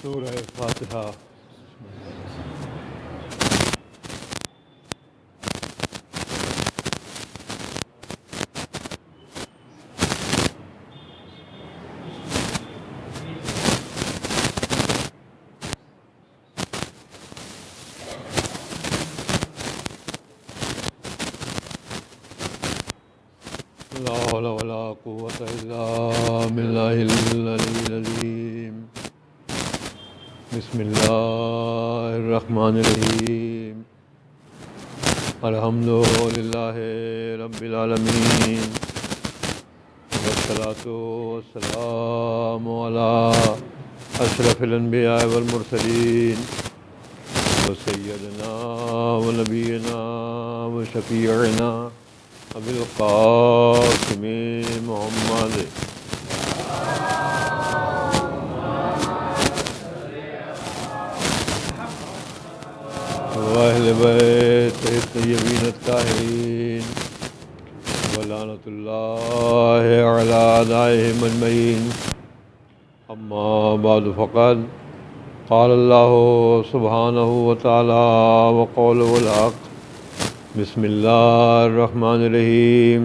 सूरह फातिहा। ला हौला वला कुव्वता इल्ला बिल्लाहिल अलिय्यिल अज़ीम। बिस्मिल्लाहिर रहमानिर रहीम। अल्हम्दुलिल्लाहि रब्बिल आलमीन। वस्सलातु वस्सलामु अला अशरफिल अंबिया वल मुरसलीन व सय्यदना व नबीना व शफीअना अबिल क़ासिम मुहम्मद व अहले बैतिही तय्यबीन अत्ताहिरीन व लानतुल्लाहि अला अअदाइहिम अजमईन। अम्मा बअद फ़क़द क़ाल अल्लाहु सुब्हानहु व तआला व क़ौलुहुल हक़। बिस्मिल्लाहिर्रहमानिर्रहीम।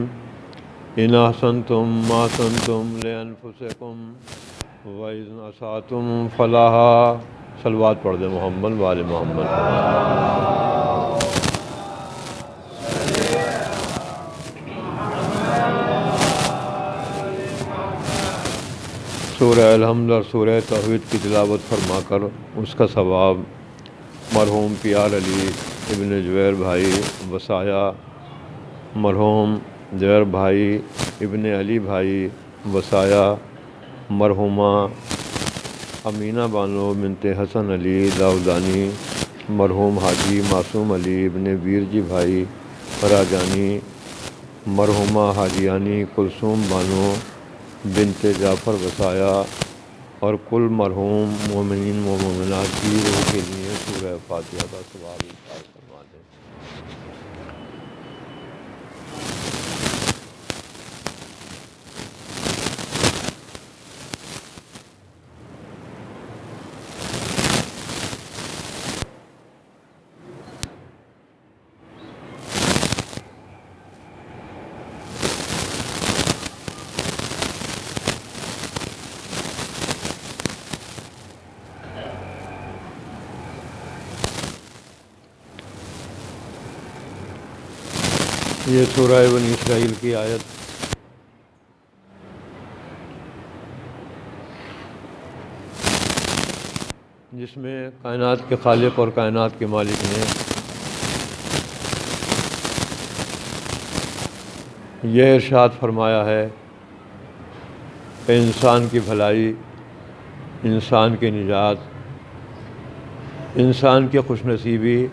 इन अहसनतुम अहसनतुम लिअन्फुसिकुम व इज़ असाअतुम फ़लाहा। सलवात पढ़ दे मोहम्मद वाले मोहम्मद। सूरह अल-हम्द और सूरह तौहीद की तिलावत फरमा कर उसका सवाब मरहूम पियार अली इब्न ज़ुबैर भाई वसाया, मरहूम ज़ुबैर भाई इब्न अली भाई वसाया, मरहुमा अमीना बानो बिनते हसन अली दाऊदानी, मरहूम हाजी मासूम अली इब्न वीरजी भाई फराजानी, मरहुमा हाजियानी कुलसूम बानो बिनते जाफ़र वसाया और कुल मरहूम मोमिनीन व मोमिनात की रूह के लिए सूरह फातिहा का सवाब इरशाद फरमा दें। ये सूरह बनी इसराइल की आयत जिसमें कायनात के खालिक और कायनात के मालिक ने यह इरशाद फरमाया है कि इंसान की भलाई, इंसान की निजात, इंसान की खुशनसीबी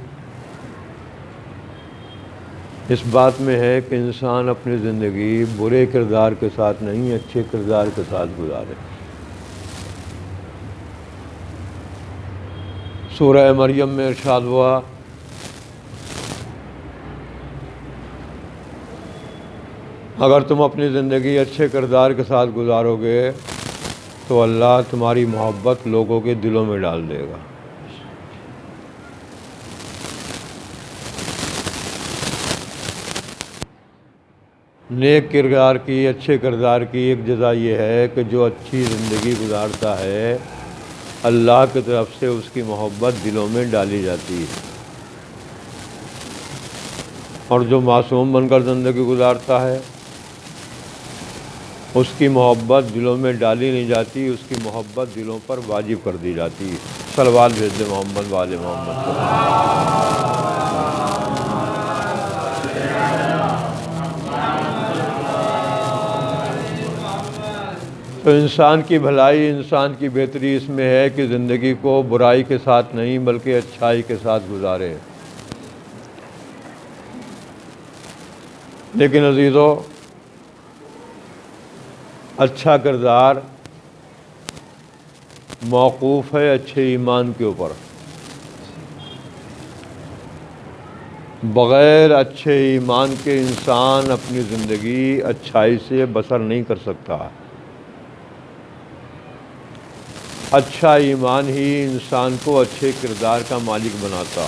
इस बात में है कि इंसान अपनी ज़िंदगी बुरे किरदार के साथ नहीं, अच्छे किरदार के साथ गुजारे। सूरह मरियम में इरशाद हुआ अगर तुम अपनी ज़िंदगी अच्छे किरदार के साथ गुजारोगे तो अल्लाह तुम्हारी मोहब्बत लोगों के दिलों में डाल देगा। नेक किरदार की, अच्छे किरदार की एक जज़ा ये है कि जो अच्छी ज़िंदगी गुजारता है अल्लाह की तरफ से उसकी मोहब्बत दिलों में डाली जाती है, और जो मासूम बनकर ज़िंदगी गुजारता है उसकी मोहब्बत दिलों में डाली नहीं जाती, उसकी मोहब्बत दिलों पर वाजिब कर दी जाती है। सलवात भेज दे मोहम्मद वाले मोहम्मद को। तो इंसान की भलाई, इंसान की बेहतरी इसमें है कि ज़िंदगी को बुराई के साथ नहीं बल्कि अच्छाई के साथ गुजारे। लेकिन अजीज़ों, अच्छा किरदार मौकूफ़ है अच्छे ईमान के ऊपर। बग़ैर अच्छे ईमान के इंसान अपनी ज़िंदगी अच्छाई से बसर नहीं कर सकता। अच्छा ईमान ही इंसान को अच्छे किरदार का मालिक बनाता,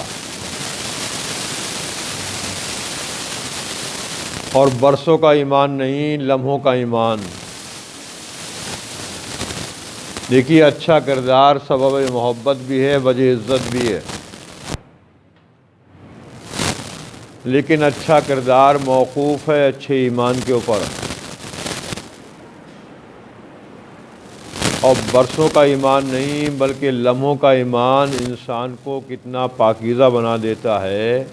और बरसों का ईमान नहीं, लम्हों का ईमान। देखिए, अच्छा किरदार सबब मोहब्बत भी है, वजह इज़्ज़त भी है, लेकिन अच्छा किरदार मौकूफ़ है अच्छे ईमान के ऊपर। और बरसों का ईमान नहीं बल्कि लम्हों का ईमान इंसान को कितना पाकीज़ा बना देता है,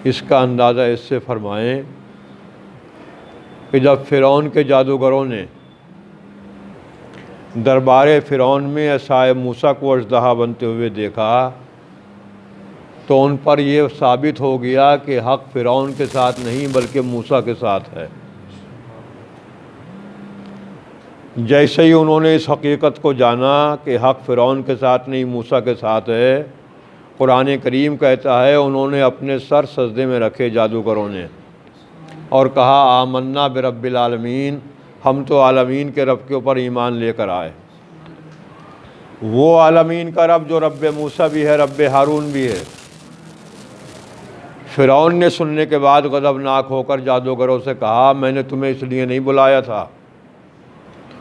इसका अंदाज़ा इससे फरमाएं कि जब फ़िरौन के जादूगरों ने दरबार फ़िरौन में असाए मूसा को अजदहा बनते हुए देखा, तो उन पर यह साबित हो गया कि हक़ फ़िरौन के साथ नहीं बल्कि मूसा के साथ है। जैसे ही उन्होंने इस हकीकत को जाना कि हक़ फ़िरौन के साथ नहीं मूसा के साथ है, कुरान करीम कहता है उन्होंने अपने सर सजदे में रखे जादूगरों ने और कहा आमन्ना बिरब्बिल आलमीन, हम तो आलमीन के रब के ऊपर ईमान लेकर आए। वो आलमीन का रब जो रब्बे मूसा भी है, रब्बे हारून भी है। फ़िरौन ने सुनने के बाद गज़बनाक होकर जादूगरों से कहा मैंने तुम्हें इसलिए नहीं बुलाया था,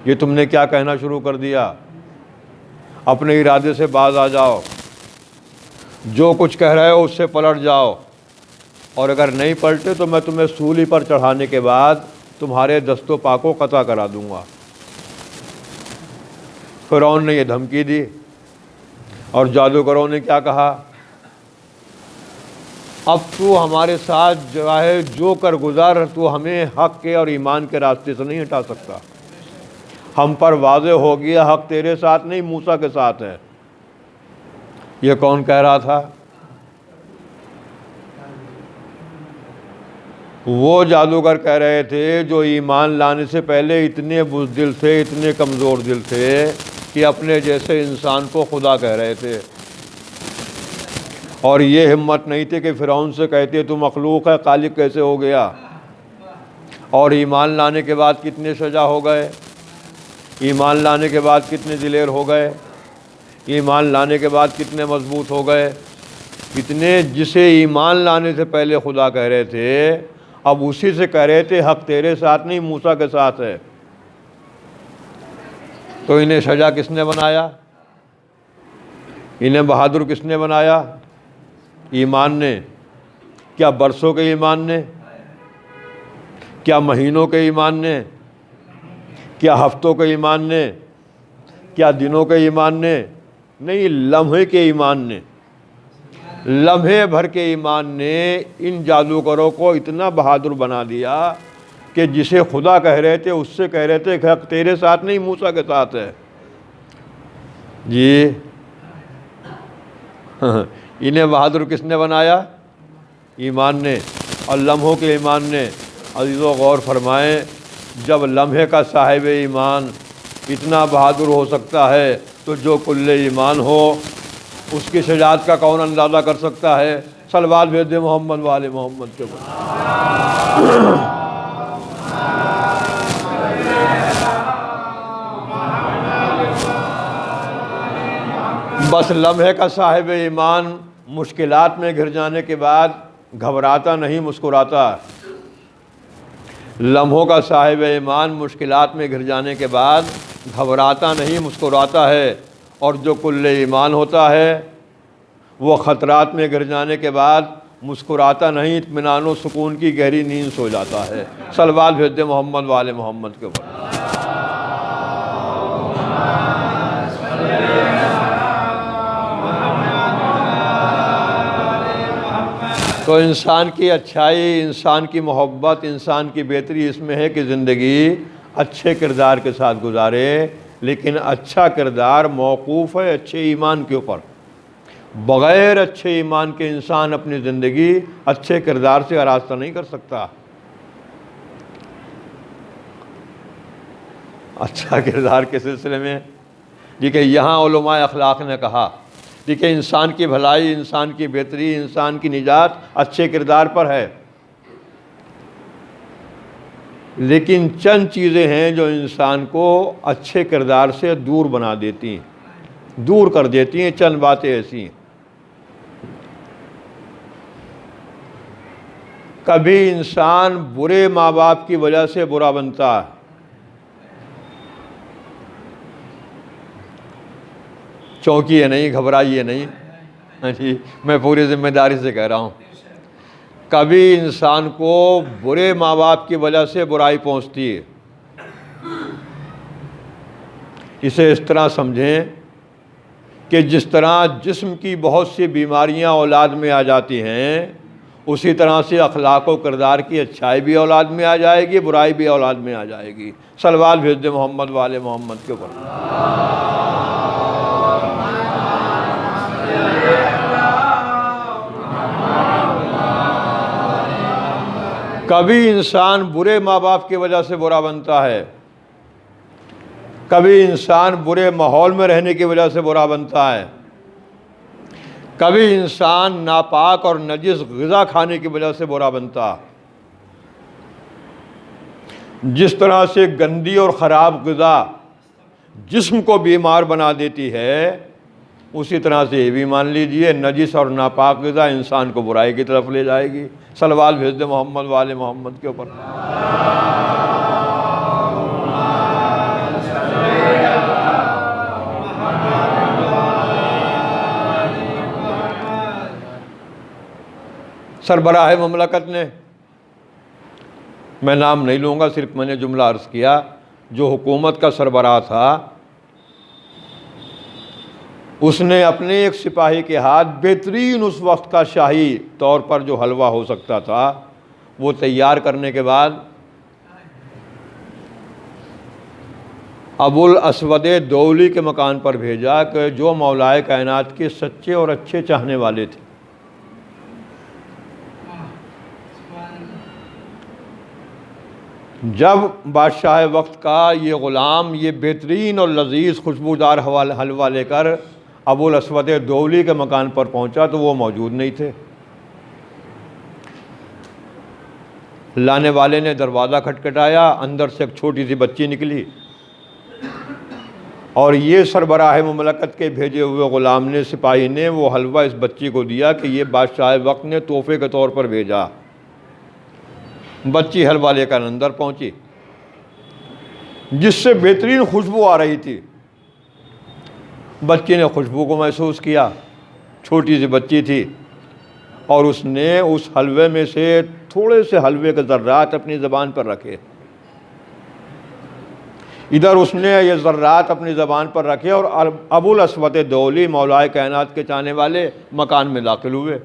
ये तुमने क्या कहना शुरू कर दिया, अपने इरादे से बाज आ जाओ, जो कुछ कह रहे हो उससे पलट जाओ, और अगर नहीं पलटे तो मैं तुम्हें सूली पर चढ़ाने के बाद तुम्हारे दस्तों पा को कता करा दूंगा। फ़िरौन ने यह धमकी दी और जादूगरों ने क्या कहा, अब तू हमारे साथ चाहे जो कर गुजार, तू हमें हक़ के और ईमान के रास्ते से नहीं हटा सकता। हम पर वाज़े हो गया हक़ तेरे साथ नहीं मूसा के साथ है। ये कौन कह रहा था? वो जादूगर कह रहे थे जो ईमान लाने से पहले इतने बुज़दिल थे, इतने कमज़ोर दिल थे कि अपने जैसे इंसान को खुदा कह रहे थे, और ये हिम्मत नहीं थी कि फ़िरौन से कहते तू मखलूक है, खालिक कैसे हो गया। और ईमान लाने के बाद कितने सजा हो गए, ईमान लाने के बाद कितने दिलेर हो गए, ईमान लाने के बाद कितने मजबूत हो गए। इतने जिसे ईमान लाने से पहले खुदा कह रहे थे, अब उसी से कह रहे थे हक़ तेरे साथ नहीं मूसा के साथ है। तो इन्हें सजा किसने बनाया, इन्हें बहादुर किसने बनाया? ईमान ने। क्या बरसों के ईमान ने, क्या महीनों के ईमान ने, क्या हफ्तों के ईमान ने, क्या दिनों के ईमान ने? नहीं, लम्हे के ईमान ने। लम्हे भर के ईमान ने इन जादूगरों को इतना बहादुर बना दिया कि जिसे खुदा कह रहे थे उससे कह रहे थे कि हक़ तेरे साथ नहीं मूसा के साथ है जी। इन्हें बहादुर किसने बनाया? ईमान ने और लम्हों के ईमान ने। अज़ीज़ों गौर फरमाएं, जब लम्हे का साहिब ईमान इतना बहादुर हो सकता है तो जो कुल्ले ईमान हो उसकी शजाअत का कौन अंदाज़ा कर सकता है। सलवात भेज दे मोहम्मद वाले मोहम्मद के ऊपर। बस लम्हे का साहिब ईमान मुश्किलात में घिर जाने के बाद घबराता नहीं, मुस्कुराता। लम्हों का साहिब ईमान मुश्किलात में घिर जाने के बाद घबराता नहीं, मुस्कुराता है। और जो कुल्ले ईमान होता है वो ख़तरात में घिर जाने के बाद मुस्कुराता नहीं, इत्मीनान व सुकून की गहरी नींद सो जाता है। सलवात भेज दे मोहम्मद वाले मोहम्मद के ऊपर। तो इंसान की अच्छाई, इंसान की मोहब्बत, इंसान की बेहतरी इसमें है कि ज़िंदगी अच्छे किरदार के साथ गुजारे। लेकिन अच्छा किरदार मौकूफ़ है अच्छे ईमान के ऊपर। बग़ैर अच्छे ईमान के इंसान अपनी ज़िंदगी अच्छे किरदार से आरास्ता नहीं कर सकता। अच्छा किरदार के सिलसिले में देखिए, यहाँ उलमाए अखलाक ने कहा देखिए, इंसान की भलाई, इंसान की बेहतरी, इंसान की निजात अच्छे किरदार पर है। लेकिन चंद चीज़ें हैं जो इंसान को अच्छे किरदार से दूर बना देती हैं, दूर कर देती हैं। चंद बातें ऐसी हैं। कभी इंसान बुरे माँ बाप की वजह से बुरा बनता है। चौंकिए नहीं, घबराइए नहीं, हाँ जी, मैं पूरी जिम्मेदारी से कह रहा हूँ। कभी इंसान को बुरे माँ बाप की वजह से बुराई पहुँचती है। इसे इस तरह समझें कि जिस तरह जिस्म की बहुत सी बीमारियां औलाद में आ जाती हैं, उसी तरह से अखलाक व किरदार की अच्छाई भी औलाद में आ जाएगी, बुराई भी औलाद में आ जाएगी। सलवात भेज दे मोहम्मद वाले मोहम्मद के ऊपर। कभी इंसान बुरे माँ बाप की वजह से बुरा बनता है। कभी इंसान बुरे माहौल में रहने की वजह से बुरा बनता है। कभी इंसान नापाक और नजिस ग़िज़ा खाने की वजह से बुरा बनता। जिस तरह से गंदी और ख़राब ग़िज़ा जिस्म को बीमार बना देती है, उसी तरह से ये भी मान लीजिए नजिस और नापाक ग़िज़ा इंसान को बुराई की तरफ ले जाएगी। सलवात भेज दे मोहम्मद वाले मोहम्मद के ऊपर। सरबराह ममलकत ने, मैं नाम नहीं लूँगा, सिर्फ मैंने जुमला अर्ज़ किया, जो हुकूमत का सरबराह था, उसने अपने एक सिपाही के हाथ बेहतरीन उस वक्त का शाही तौर पर जो हलवा हो सकता था वो तैयार करने के बाद अबुल अस्वद दौली के मकान पर भेजा कि जो मौलाए कायनात के सच्चे और अच्छे चाहने वाले थे। जब बादशाह वक्त का ये ग़ुलाम ये बेहतरीन और लजीज़ खुशबूदार हलवा लेकर अबुल अस्वद दौली के मकान पर पहुंचा तो वो मौजूद नहीं थे। लाने वाले ने दरवाज़ा खटखटाया, अंदर से एक छोटी सी बच्ची निकली और ये सरबराह ममलकत के भेजे हुए ग़ुलाम ने, सिपाही ने वो हलवा इस बच्ची को दिया कि ये बादशाह वक्त ने तोहफे के तौर पर भेजा। बच्ची हलवा लेकर अंदर पहुंची, जिससे बेहतरीन खुशबू आ रही थी। बच्ची ने खुशबू को महसूस किया, छोटी सी बच्ची थी, और उसने उस हलवे में से थोड़े से हलवे के ज़र्रात अपनी ज़बान पर रखे। इधर उसने ये ज़र्रात अपनी ज़बान पर रखे और अबुल अस्वद दौली मौलाए कायनात के चाहने वाले मकान में दाखिल हुए।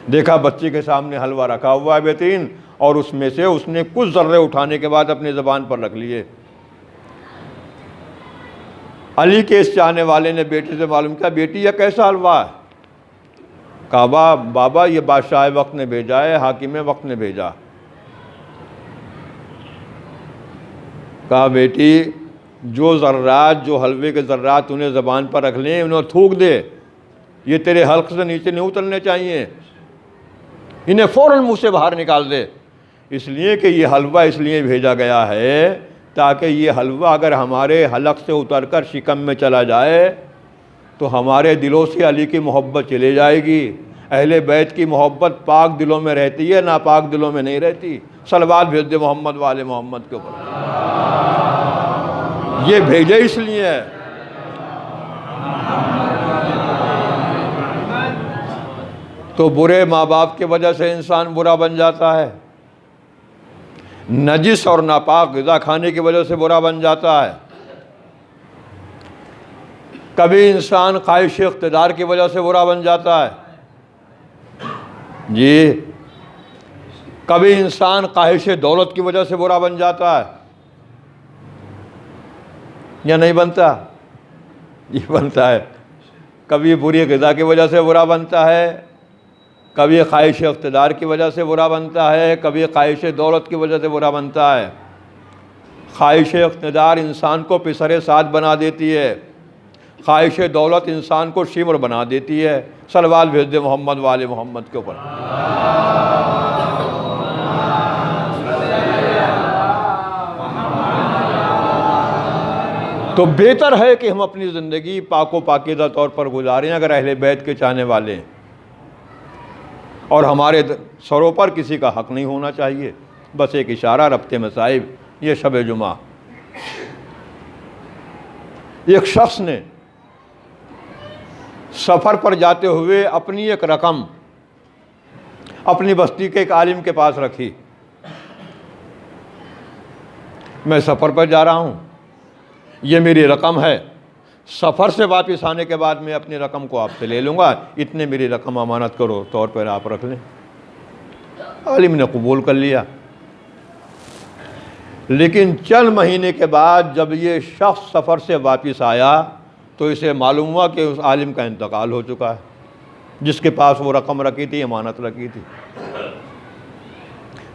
देखा बच्ची के सामने हलवा रखा हुआ है बेहतरीन, और उसमें से उसने कुछ ज़र्रे उठाने के बाद अपनी ज़बान पर रख लिए। अली के इस चाहने वाले ने बेटे से मालूम किया, बेटी यह कैसा हलवा है? कहा बाबा ये बादशाह वक्त ने भेजा है, हाकिम वक्त ने भेजा। कहा बेटी जो ज़र्रात, जो हलवे के ज़र्रात उन्हें ज़बान पर रख लें, उन्हें थूक दे, ये तेरे हल्क से नीचे नहीं उतरने चाहिए, इन्हें फ़ौरन मुँह से बाहर निकाल दे। इसलिए कि ये हलवा इसलिए भेजा गया है ताकि ये हलवा अगर हमारे हलक से उतरकर शिकम में चला जाए तो हमारे दिलों से अली की मोहब्बत चले जाएगी। अहले बैत की मोहब्बत पाक दिलों में रहती है, नापाक दिलों में नहीं रहती। सलवात भेज दे मोहम्मद वाले मोहम्मद के ऊपर। ये भेजे इसलिए है। तो बुरे माँ बाप की वजह से इंसान बुरा बन जाता है, नजिस और नापाक ग़िज़ा खाने की वजह से बुरा बन जाता है। कभी इंसान ख्वाहिश इक़्तिदार की वजह से बुरा बन जाता है जी। कभी इंसान ख्वाहिश दौलत की वजह से बुरा बन जाता है या नहीं बनता? ये बनता है। कभी बुरी ग़िज़ा की वजह से बुरा बनता है, कभी ख्वाहिश इक़्तिदार की वजह से बुरा बनता है, कभी ख्वाहिश दौलत की वजह से बुरा बनता है। ख्वाहिश इक़्तिदार इंसान को पिसरे साथ बना देती है, ख्वाहिश दौलत इंसान को शिमर बना देती है। सलवात भेज दे मोहम्मद वाले मोहम्मद के ऊपर। तो बेहतर है कि हम अपनी ज़िंदगी पाको पाकीज़ा तौर पर गुजारें अगर अहले बैत के चाहने वाले हैं, और हमारे सरों पर किसी का हक नहीं होना चाहिए। बस एक इशारा रब्ते में साहिब, ये शब जुमा एक शख्स ने सफ़र पर जाते हुए अपनी एक रकम अपनी बस्ती के एक आलिम के पास रखी। मैं सफ़र पर जा रहा हूँ, ये मेरी रकम है, सफ़र से वापस आने के बाद मैं अपनी रकम को आपसे ले लूँगा, इतने मेरी रकम अमानत करो तौर पर आप रख लें। आलिम ने कबूल कर लिया। लेकिन चंद महीने के बाद जब ये शख्स सफ़र से वापस आया तो इसे मालूम हुआ कि उस आलिम का इंतकाल हो चुका है जिसके पास वो रकम रखी थी, अमानत रखी थी।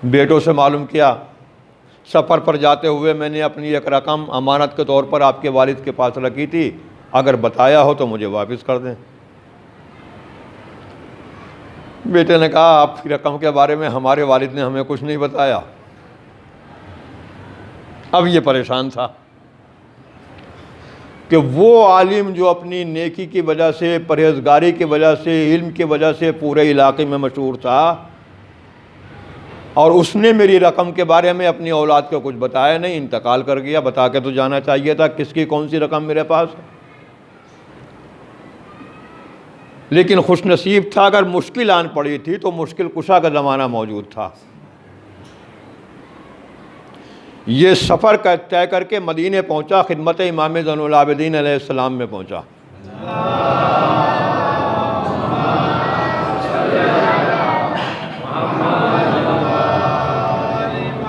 बेटों से मालूम किया, सफ़र पर जाते हुए मैंने अपनी एक रकम अमानत के तौर पर आपके वालिद के पास रखी थी, अगर बताया हो तो मुझे वापस कर दें। बेटे ने कहा, आपकी रकम के बारे में हमारे वालिद ने हमें कुछ नहीं बताया। अब ये परेशान था कि वो आलिम जो अपनी नेकी की वजह से, परहेजगारी की वजह से, इल्म की वजह से पूरे इलाके में मशहूर था, और उसने मेरी रकम के बारे में अपनी औलाद को कुछ बताया नहीं, इंतकाल कर गया। बता के तो जाना चाहिए था किसकी कौन सी रकम मेरे पास है। लेकिन खुशनसीब था, अगर मुश्किल आन पड़ी थी तो मुश्किल कुशा का ज़माना मौजूद था। ये सफ़र का तय करके मदीने पहुंचा, खिदमत इमाम ज़ैनुल आबिदीन अलैहिस्सलाम में पहुंचा।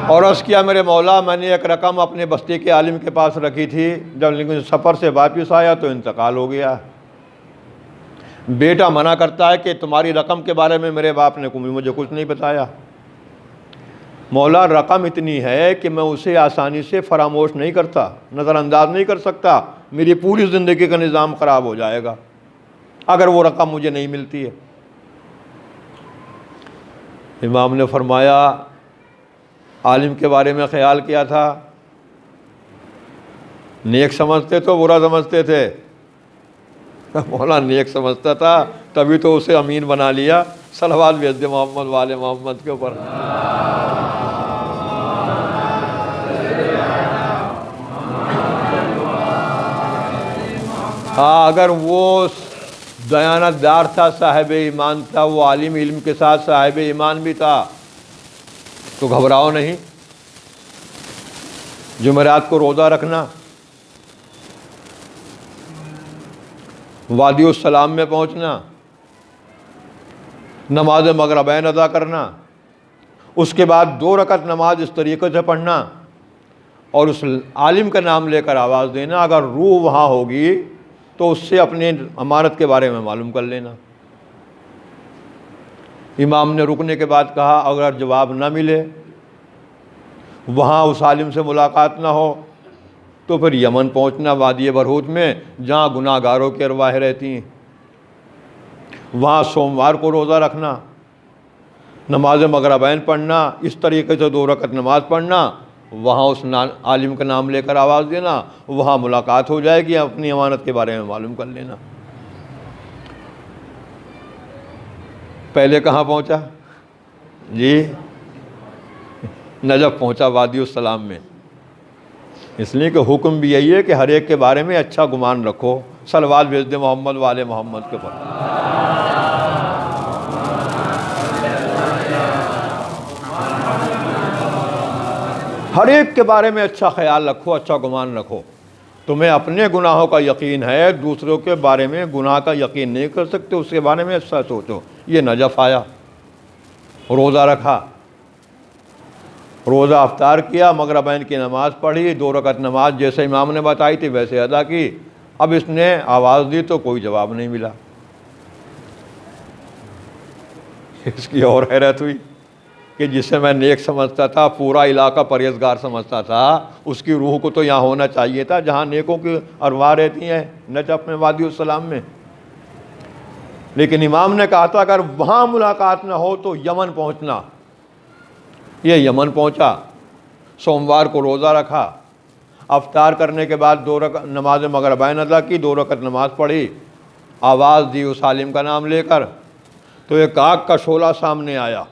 और अर्ज़ किया, मेरे मौला, मैंने एक रकम अपने बस्ती के आलिम के पास रखी थी, जब लेकिन सफ़र से वापस आया तो इंतकाल हो गया। बेटा मना करता है कि तुम्हारी रकम के बारे में मेरे बाप ने मुझे कुछ नहीं बताया। मौला, रकम इतनी है कि मैं उसे आसानी से फरामोश नहीं करता, नज़रअंदाज नहीं कर सकता, मेरी पूरी ज़िंदगी का निज़ाम ख़राब हो जाएगा अगर वो रकम मुझे नहीं मिलती है। इमाम ने फरमाया, आलिम के बारे में ख्याल किया था, नेक समझते तो बुरा समझते थे। मौला नेक समझता था तभी तो उसे अमीन बना लिया। सलवात भेज दे मोहम्मद वाले मोहम्मद के ऊपर। हाँ, अगर वो दयानतदार था, साहिब ईमान था, वो आलिम इल्म के साथ साहिब ईमान भी था, तो घबराओ नहीं। जुमेरात को रोज़ा रखना, वादियुस्सलाम में पहुंचना, नमाज मगरिबैन अदा करना, उसके बाद 2 रकत नमाज इस तरीक़े से पढ़ना और उस आलिम का नाम लेकर आवाज़ देना। अगर रूह वहाँ होगी तो उससे अपने अमानत के बारे में मालूम कर लेना। इमाम ने रुकने के बाद कहा, अगर जवाब ना मिले, वहाँ उस आलिम से मुलाकात ना हो, तो फिर यमन पहुँचना, वादी बरहूत में, जहाँ गुनाहगारों की अरवाह रहती हैं। वहाँ सोमवार को रोज़ा रखना, नमाज मगरिबैन पढ़ना, इस तरीके से 2 रकत नमाज पढ़ना, वहाँ उस आलिम का नाम लेकर आवाज़ देना, वहाँ मुलाकात हो जाएगी, अपनी अमानत के बारे में मालूम कर लेना। पहले कहाँ पहुँचा जी? नजफ़ पहुँचा, वादियुस्सलाम में। इसलिए कि हुक्म भी यही है कि हर एक के बारे में अच्छा गुमान रखो। सलवात भेज दे मोहम्मद वाले मोहम्मद के ऊपर। हर एक के बारे में अच्छा ख्याल रखो, अच्छा गुमान रखो। तुम्हें अपने गुनाहों का यकीन है, दूसरों के बारे में गुनाह का यकीन नहीं कर सकते, उसके बारे में अच्छा सोचो। ये नजफ़ आया, रोज़ा रखा, रोज़ा अफ्तार किया, मगरिबैन की नमाज़ पढ़ी, 2 रकत नमाज जैसे इमाम ने बताई थी वैसे अदा की। अब इसने आवाज़ दी तो कोई जवाब नहीं मिला। इसकी और हैरत हुई कि जिसे मैं नेक समझता था, पूरा इलाका परहेजगार समझता था, उसकी रूह को तो यहाँ होना चाहिए था जहाँ नेकों की अरवाह रहती हैं, नजफ़ में, वादियुस्सलाम में। लेकिन इमाम ने कहा था अगर वहाँ मुलाकात ना हो तो यमन पहुँचना। ये यमन पहुँचा, सोमवार को रोज़ा रखा, अफ्तार करने के बाद 2 रकात नमाज मगरिबाइन अदा की, 2 रकात नमाज पढ़ी, आवाज़ दी उस आलिम का नाम लेकर, तो एक आग का शोला सामने आया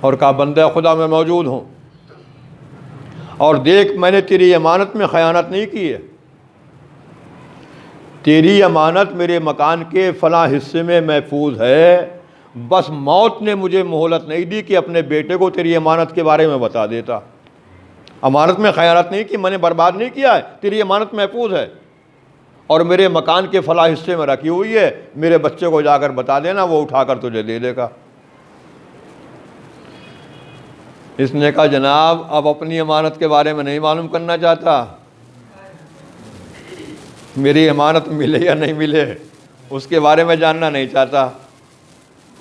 और कहा बंदे खुदा मैं मौजूद हूँ और देख मैंने तेरी अमानत में ख़यानत नहीं की है। तेरी अमानत मेरे मकान के फ़लाँ हिस्से में महफूज है, बस मौत ने मुझे मोहलत नहीं दी कि अपने बेटे को तेरी अमानत के बारे में बता देता। अमानत में ख़यानत नहीं की, मैंने बर्बाद नहीं किया है, तेरी अमानत महफूज है और मेरे मकान के फ़लाँ हिस्से में रखी हुई है, मेरे बच्चे को जाकर बता देना, वो उठाकर तुझे दे देगा। इसने कहा जनाब अब अपनी अमानत के बारे में नहीं मालूम करना चाहता, मेरी अमानत मिले या नहीं मिले उसके बारे में जानना नहीं चाहता,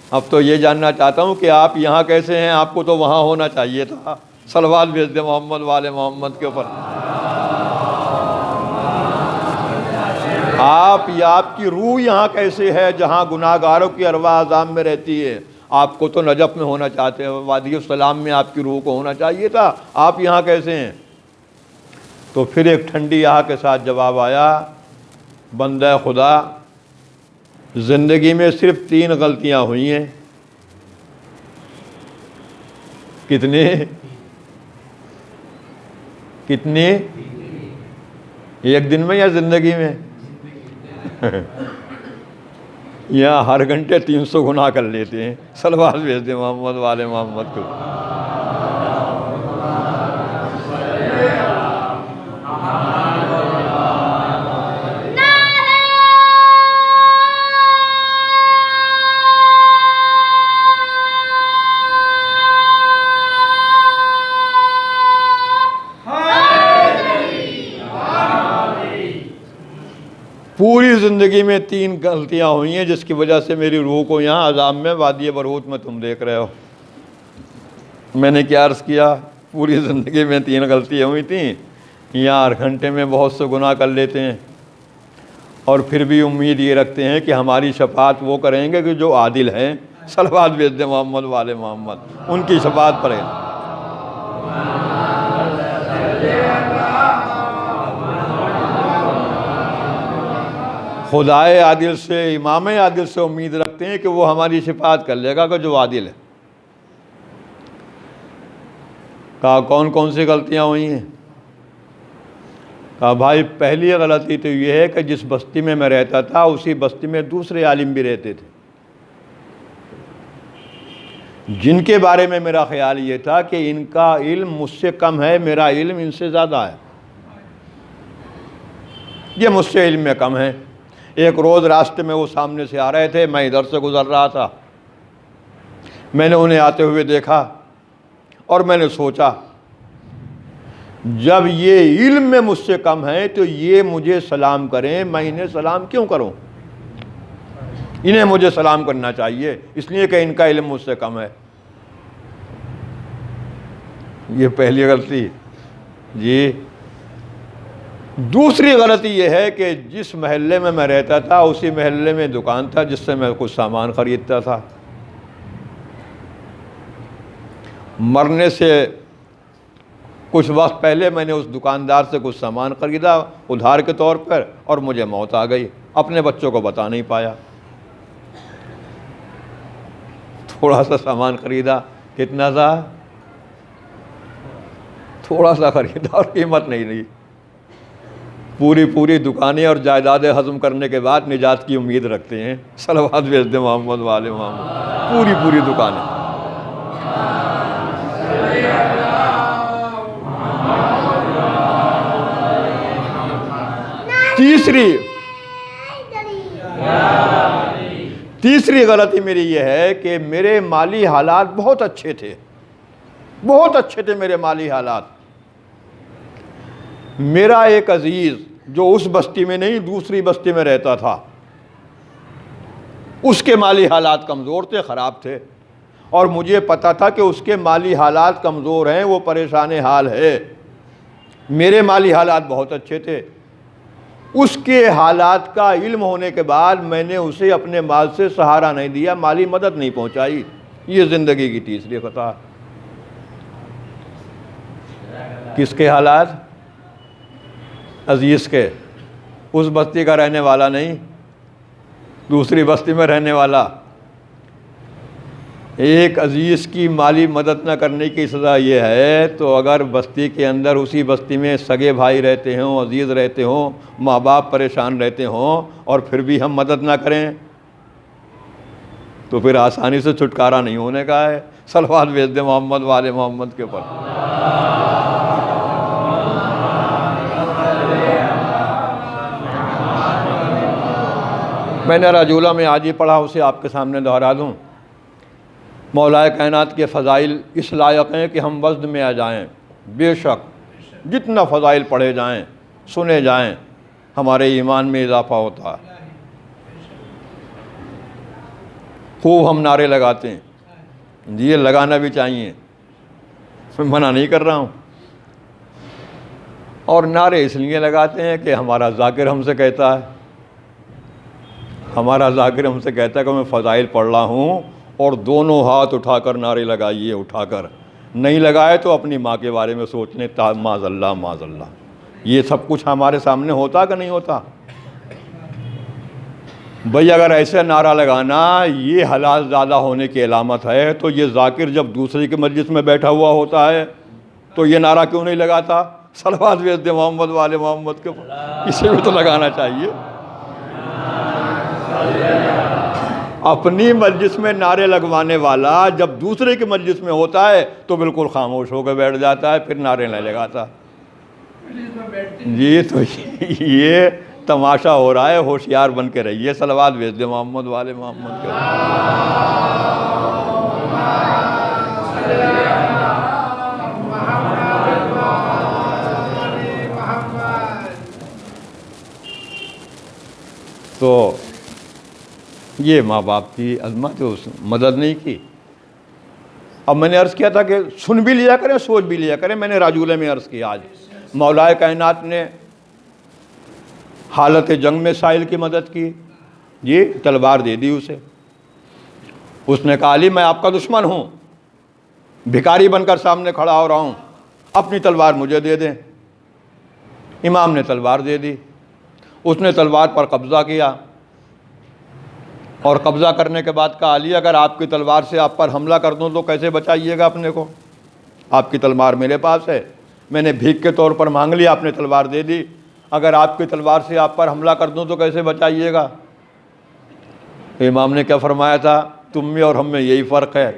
अब तो ये जानना चाहता हूँ कि आप यहाँ कैसे हैं, आपको तो वहाँ होना चाहिए था। सलवात भेज दे मोहम्मद वाले मोहम्मद के ऊपर। आप या आपकी रूह यहाँ कैसे है जहाँ गुनाहगारों की अरवाह अज़ाब में रहती है, आपको तो नजफ़ में होना चाहते हो, वादी सलाम में आपकी रूह को होना चाहिए था, आप यहाँ कैसे हैं। तो फिर एक ठंडी आह के साथ जवाब आया, बंदा खुदा ज़िंदगी में सिर्फ 3 गलतियाँ हुई हैं। कितनी कितनी? एक दिन में या ज़िंदगी में? यहाँ हर घंटे 300 गुनाह कर लेते हैं। सलवात भेज दे मोहम्मद वाले मोहम्मद को। पूरी ज़िंदगी में 3 गलतियाँ हुई हैं जिसकी वजह से मेरी रूह को यहाँ अज़ाब में वादी बरहूत में तुम देख रहे हो। मैंने क्या अर्ज़ किया, पूरी ज़िंदगी में 3 गलतियाँ हुई थी, यहाँ हर घंटे में बहुत से गुनाह कर लेते हैं और फिर भी उम्मीद ये रखते हैं कि हमारी शफाअत वो करेंगे कि जो आदिल हैं। सलवात भेज दे मोहम्मद वाले मोहम्मद, उनकी शफाअत पर है। खुदाए आदिल से, इमाम आदिल से उम्मीद रखते हैं कि वो हमारी शिफाअत कर लेगा कि जो आदिल है। कहा कौन कौन सी गलतियां हुई हैं? कहा भाई पहली गलती तो ये है कि जिस बस्ती में मैं रहता था उसी बस्ती में दूसरे आलिम भी रहते थे, जिनके बारे में मेरा ख्याल ये था कि इनका इल्म मुझसे कम है, मेरा इल्म इनसे ज़्यादा है, ये मुझसे इल्म में कम है। एक रोज़ रास्ते में वो सामने से आ रहे थे, मैं इधर से गुज़र रहा था, मैंने उन्हें आते हुए देखा और मैंने सोचा जब ये इल्म में मुझसे कम है तो ये मुझे सलाम करें, मैं इन्हें सलाम क्यों करूं? इन्हें मुझे सलाम करना चाहिए इसलिए कि इनका इल्म मुझसे कम है। ये पहली गलती जी। दूसरी गलती यह है कि जिस महल्ले में मैं रहता था उसी महल्ले में दुकान था जिससे मैं कुछ सामान ख़रीदता था। मरने से कुछ वक्त पहले मैंने उस दुकानदार से कुछ सामान ख़रीदा उधार के तौर पर और मुझे मौत आ गई, अपने बच्चों को बता नहीं पाया। थोड़ा सा सामान ख़रीदा, कितना था? थोड़ा सा ख़रीदा और कीमत नहीं रही। पूरी दुकानें और जायदादें हज़म करने के बाद निजात की उम्मीद रखते हैं। सलवात भेज दे मोहम्मद वाले मोहम्मद। पूरी दुकानें। तीसरी गलती मेरी यह है कि मेरे माली हालात बहुत अच्छे थे, बहुत अच्छे थे मेरे माली हालात। मेरा एक अजीज़ जो उस बस्ती में नहीं दूसरी बस्ती में रहता था, उसके माली हालात कमज़ोर थे, ख़राब थे, और मुझे पता था कि उसके माली हालात कमज़ोर हैं, वो परेशान हाल है। मेरे माली हालात बहुत अच्छे थे। उसके हालात का इल्म होने के बाद मैंने उसे अपने माल से सहारा नहीं दिया, माली मदद नहीं पहुंचाई। ये ज़िंदगी की तीसरी खता। किसके हालात? अजीज़ के, उस बस्ती का रहने वाला नहीं, दूसरी बस्ती में रहने वाला। एक अजीज़ की माली मदद न करने की सज़ा ये है, तो अगर बस्ती के अंदर उसी बस्ती में सगे भाई रहते हों, अजीज़ रहते हों, माँ बाप परेशान रहते हों और फिर भी हम मदद ना करें तो फिर आसानी से छुटकारा नहीं होने का है। सलवात भेज दे मोहम्मद वाले मोहम्मद के ऊपर। मैंने रजूला में आज ही पढ़ा, उसे आपके सामने दोहरा दूँ। मौलाए कायनात के फ़ज़ाइल इस लायक हैं कि हम वज़्न में आ जाएं। बेशक जितना फ़ज़ाइल पढ़े जाएं, सुने जाएं, हमारे ईमान में इजाफ़ा होता है। खूब हम नारे लगाते हैं, ये लगाना भी चाहिए, मैं मना नहीं कर रहा हूँ। और नारे इसलिए लगाते हैं कि हमारा ज़ाकिर हमसे कहता है, हमारा ज़ाकिर हमसे कहता है कि मैं फ़ज़ाइल पढ़ रहा हूँ और दोनों हाथ उठाकर नारे लगाइए, उठाकर। नहीं लगाए तो अपनी माँ के बारे में सोचने, माज़ल्ला माज़ल्ला। ये सब कुछ हमारे सामने होता कि नहीं होता? भाई अगर ऐसे नारा लगाना ये हलाल ज़्यादा होने की अलामत है, तो ये ज़ाकिर जब दूसरे के मजलिस में बैठा हुआ होता है तो ये नारा क्यों नहीं लगाता? सलवात भेज दे मोहम्मद वाले मोहम्मद के, इसे भी तो लगाना चाहिए। अपनी मजलिस में नारे लगवाने वाला जब दूसरे के मजलिस में होता है तो बिल्कुल खामोश होकर बैठ जाता है, फिर नारे नहीं लगाता। जी तो ये तमाशा हो रहा है, होशियार बन के रहिए। सलवात भेज दे मोहम्मद वाले मोहम्मद के। तो ये माँ बाप की अज़मत है, उस मदद नहीं की। अब मैंने अर्ज़ किया था कि सुन भी लिया करें, सोच भी लिया करें। मैंने राजूले में अर्ज़ किया, आज मौलाए कायनात ने हालत जंग में साहिल की मदद की। ये तलवार दे दी उसे। उसने कहा अली मैं आपका दुश्मन हूँ, भिखारी बनकर सामने खड़ा हो रहा हूँ, अपनी तलवार मुझे दे दें। इमाम ने तलवार दे दी। उसने तलवार पर कब्ज़ा किया और कब्ज़ा करने के बाद कहा अली अगर आपकी तलवार से आप पर हमला कर दूँ तो कैसे बचाइएगा अपने को? आपकी तलवार मेरे पास है, मैंने भीख के तौर पर मांग लिया, आपने तलवार दे दी। अगर आपकी तलवार से आप पर हमला कर दूँ तो कैसे बचाइएगा? तो इमाम ने क्या फरमाया था? तुम में और हम में यही फ़र्क है,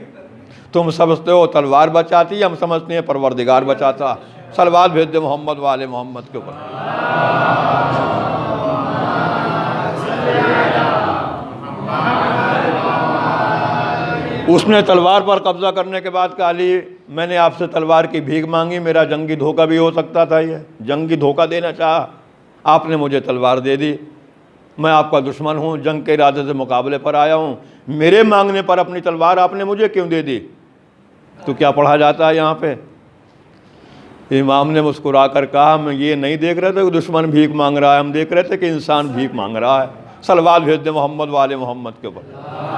तुम समझते हो तलवार बचाती, हम समझते हैं परवरदिगार बचाता। सलवात भेज दे मोहम्मद वाले मोहम्मद के ऊपर। उसने तलवार पर कब्ज़ा करने के बाद कहा अली मैंने आपसे तलवार की भीख मांगी, मेरा जंगी धोखा भी हो सकता था, ये जंगी धोखा देना चाहा, आपने मुझे तलवार दे दी। मैं आपका दुश्मन हूँ, जंग के इरादे से मुकाबले पर आया हूँ, मेरे मांगने पर अपनी तलवार आपने मुझे क्यों दे दी? तो क्या पढ़ा जाता है यहाँ पे? इमाम ने मुस्कुरा कर कहा हम ये नहीं देख रहे थे कि दुश्मन भीख मांग रहा है, हम देख रहे थे कि इंसान भीख मांग रहा है। सलवात भेज दे मोहम्मद वाले मोहम्मद के ऊपर।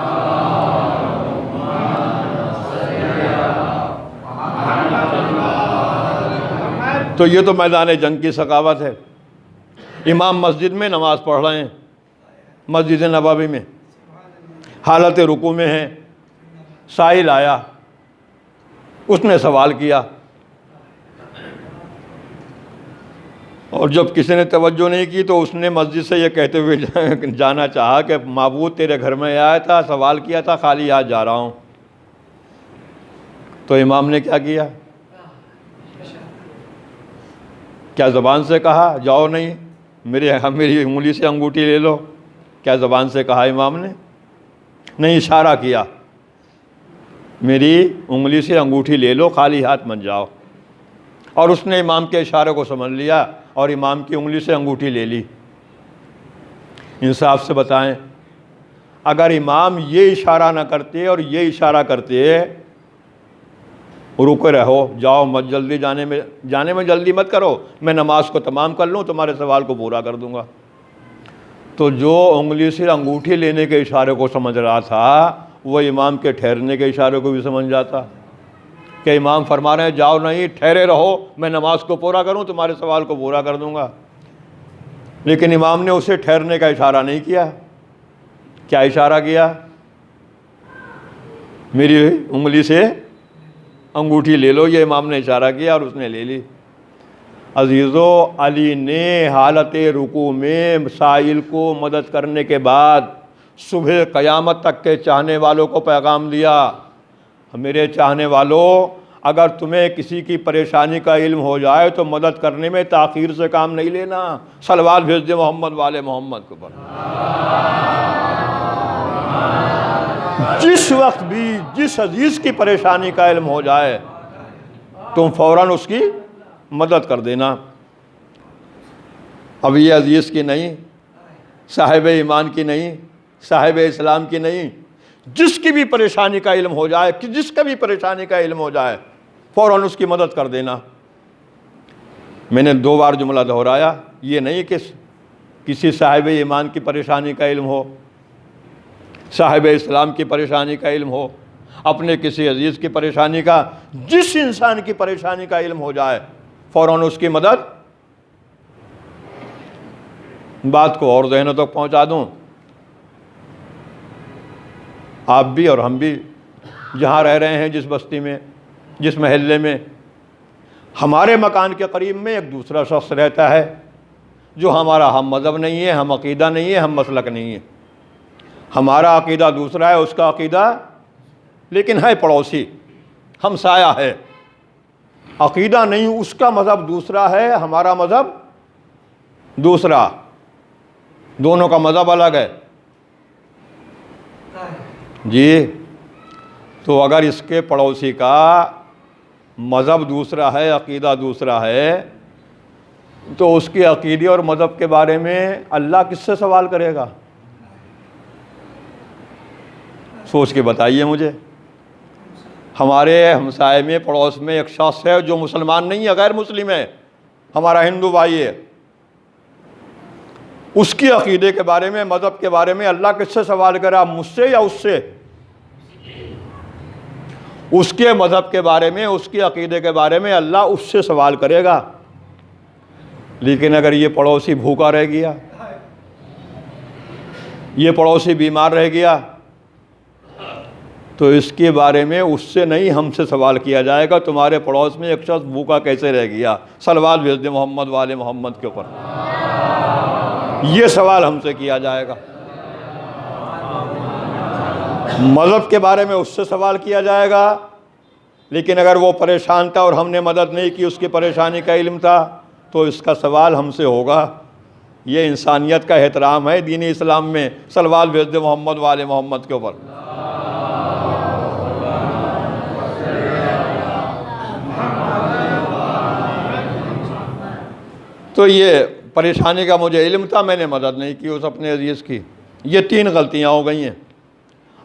तो ये तो मैदान जंग की सकावत है। इमाम मस्जिद में नमाज़ पढ़ रहे हैं, मस्जिद नबवी में, हालत रुकू में है। साहिल आया, उसने सवाल किया और जब किसी ने तवज्जो नहीं की तो उसने मस्जिद से ये कहते हुए जाना चाहा कि माबूद तेरे घर में आया था, सवाल किया था, खाली हाथ जा रहा हूँ। तो इमाम ने क्या किया? क्या ज़बान से कहा जाओ नहीं, मेरी उंगली से अंगूठी ले लो? क्या ज़बान से कहा इमाम ने? नहीं, इशारा किया, मेरी उंगली से अंगूठी ले लो, खाली हाथ मत जाओ। और उसने इमाम के इशारे को समझ लिया और इमाम की उंगली से अंगूठी ले ली। इंसाफ से बताएं, अगर इमाम ये इशारा ना करते और ये इशारा करते, रुके रहो, जाओ मत, जल्दी जाने में जल्दी मत करो, मैं नमाज को तमाम कर लूँ, तुम्हारे सवाल को पूरा कर दूंगा। तो जो उंगली से अंगूठी लेने के इशारे को समझ रहा था वो इमाम के ठहरने के इशारे को भी समझ जाता कि इमाम फरमा रहे हैं जाओ नहीं, ठहरे रहो, मैं नमाज को पूरा करूं, तुम्हारे सवाल को पूरा कर दूंगा। लेकिन इमाम ने उसे ठहरने का इशारा नहीं किया। क्या इशारा किया? मेरी उंगली से अंगूठी ले लो, ये इमाम ने इशारा किया और उसने ले ली। अजीज़ो, अली ने हालत रुकू में साइल को मदद करने के बाद सुबह क़यामत तक के चाहने वालों को पैगाम दिया, मेरे चाहने वालों, अगर तुम्हें किसी की परेशानी का इल्म हो जाए तो मदद करने में ताख़ीर से काम नहीं लेना। सलवात भेज दे मोहम्मद वाले मोहम्मद के ऊपर। जिस वक्त भी जिस अजीज़ की परेशानी का इल्म हो जाए तुम फ़ौरन उसकी मदद कर देना। अब ये अजीज़ की नहीं, साहिब ईमान की नहीं, साहिब इस्लाम की नहीं, जिसकी भी परेशानी का इल्म हो जाए, कि जिसका भी परेशानी का इल्म हो जाए फ़ौरन उसकी मदद कर देना। मैंने 2 बार जुमला दोहराया, ये नहीं कि किसी साहिब ईमान की परेशानी का इल्म हो, साहिब इस्लाम की परेशानी का इल्म हो, अपने किसी अजीज़ की परेशानी का, जिस इंसान की परेशानी का इल्म हो जाए फ़ौरन उसकी मदद। बात को और ज़हनों तक पहुँचा दूँ, आप भी और हम भी जहाँ रह रहे हैं, जिस बस्ती में, जिस महल्ले में, हमारे मकान के करीब में एक दूसरा शख्स रहता है जो हमारा हम मज़हब नहीं है, हम अक़ीदा नहीं है, हम मसलक नहीं है। हमारा अक़ीदा दूसरा है, उसका अक़ीदा, लेकिन है पड़ोसी, हमसाया है। अक़ीदा नहीं, उसका मज़हब दूसरा है, हमारा मज़हब दूसरा, दोनों का मज़हब अलग है जी। तो अगर इसके पड़ोसी का मज़हब दूसरा है, अक़ीदा दूसरा है, तो उसके अक़ीदे और मज़हब के बारे में अल्लाह किससे सवाल करेगा? सोच के बताइए मुझे। हमारे हमसाये में, पड़ोस में एक शख्स है जो मुसलमान नहीं है, गैर मुस्लिम है, हमारा हिंदू भाई है, उसकी अक़ीदे के बारे में, मज़हब के बारे में अल्लाह किससे सवाल करा? मुझसे या उससे? उसके मज़हब के बारे में, उसके अक़ीदे के बारे में अल्लाह उससे सवाल करेगा। लेकिन अगर ये पड़ोसी भूखा रह गया, ये पड़ोसी बीमार रह गया, तो इसके बारे में उससे नहीं, हमसे सवाल किया जाएगा, तुम्हारे पड़ोस में एक शख्स भूखा कैसे रह गया, सलवात भेज दे मोहम्मद वाले मोहम्मद के ऊपर। ये सवाल हमसे किया जाएगा। मज़हब के बारे में उससे सवाल किया जाएगा, लेकिन अगर वो परेशान था और हमने मदद नहीं की, उसकी परेशानी का इल्म था, तो इसका सवाल हमसे होगा। ये इंसानियत का एहतराम है दीन इस्लाम में। सलवात भेज दे मोहम्मद वाले मोहम्मद के ऊपर। तो ये परेशानी का मुझे इल्म था, मैंने मदद नहीं की उस अपने अजीज़ की। ये 3 गलतियाँ हो गई हैं।